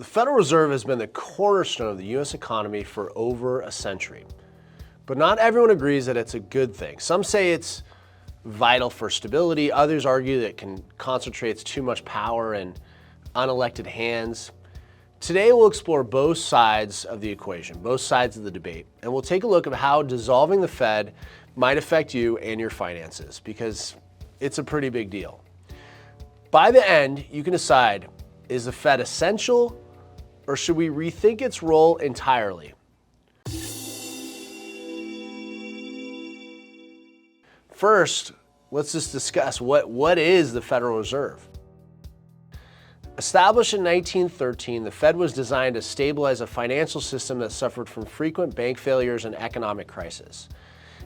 The Federal Reserve has been the cornerstone of the U.S. economy for over a century. But not everyone agrees that it's a good thing. Some say it's vital for stability. Others argue that it can concentrate too much power in unelected hands. Today we'll explore both sides of the equation, both sides of the debate, and we'll take a look at how dissolving the Fed might affect you and your finances, because it's a pretty big deal. By the end, you can decide, is the Fed essential, or should we rethink its role entirely? First, let's just discuss what is the Federal Reserve. Established in 1913, the Fed was designed to stabilize a financial system that suffered from frequent bank failures and economic crisis.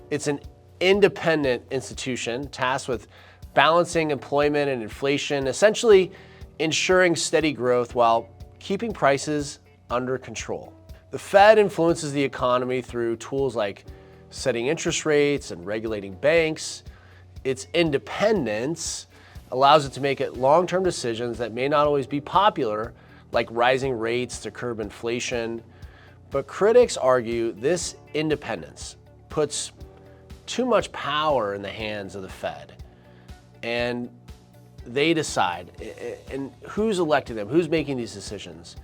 It's an independent institution tasked with balancing employment and inflation, essentially ensuring steady growth while keeping prices under control. The Fed influences the economy through tools like setting interest rates and regulating banks. Its independence allows it to make long-term decisions that may not always be popular, like rising rates to curb inflation. But critics argue this independence puts too much power in the hands of the Fed, and they decide, and who's electing them, who's making these decisions.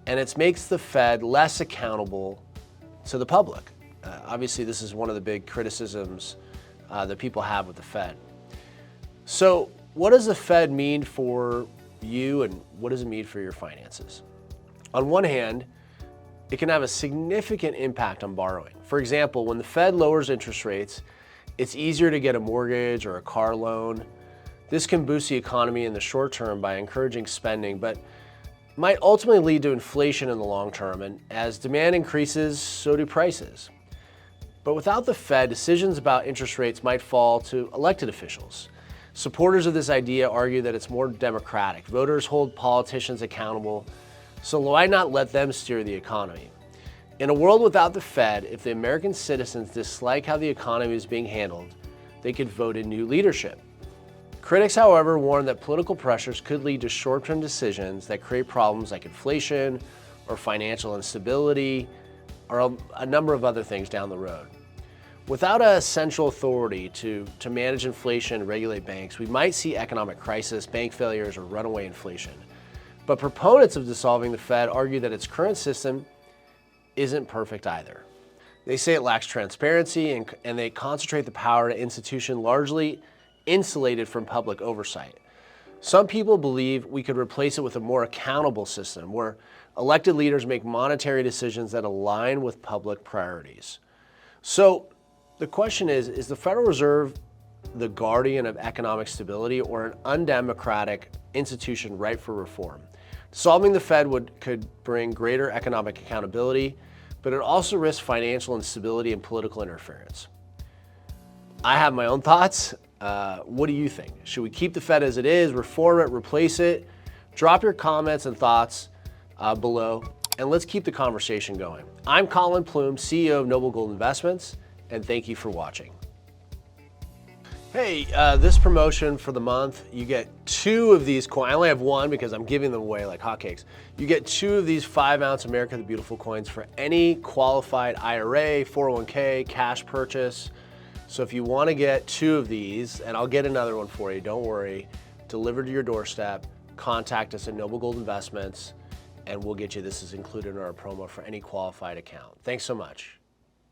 And it makes the Fed less accountable to the public. Obviously, this is one of the big criticisms that people have with the Fed. So what does the Fed mean for you, and what does it mean for your finances? On one hand, it can have a significant impact on borrowing. For example, when the Fed lowers interest rates, it's easier to get a mortgage or a car loan. This can boost the economy in the short term by encouraging spending, but might ultimately lead to inflation in the long term, and as demand increases, so do prices. But without the Fed, decisions about interest rates might fall to elected officials. Supporters of this idea argue that it's more democratic. Voters hold politicians accountable, so why not let them steer the economy? In a world without the Fed, if the American citizens dislike how the economy is being handled, they could vote in new leadership. Critics, however, warn that political pressures could lead to short-term decisions that create problems like inflation or financial instability, or a number of other things down the road. Without a central authority to manage inflation and regulate banks, we might see economic crisis, bank failures, or runaway inflation. But proponents of dissolving the Fed argue that its current system isn't perfect either. They say it lacks transparency and they concentrate the power in an institution largely insulated from public oversight. Some people believe we could replace it with a more accountable system where elected leaders make monetary decisions that align with public priorities. So the question is the Federal Reserve the guardian of economic stability or an undemocratic institution ripe for reform? Dissolving the Fed could bring greater economic accountability, but it also risks financial instability and political interference. I have my own thoughts. What do you think? Should we keep the Fed as it is, reform it, replace it? Drop your comments and thoughts below, and let's keep the conversation going. I'm Colin Plume, CEO of Noble Gold Investments, and thank you for watching. Hey, this promotion for the month, you get 2 of these coins. I only have 1 because I'm giving them away like hotcakes. You get 2 of these 5-ounce America the Beautiful coins for any qualified IRA, 401k, cash purchase. So if you want to get 2 of these, and I'll get another one for you, don't worry, delivered to your doorstep, contact us at Noble Gold Investments, and we'll get you. This is included in our promo for any qualified account. Thanks so much.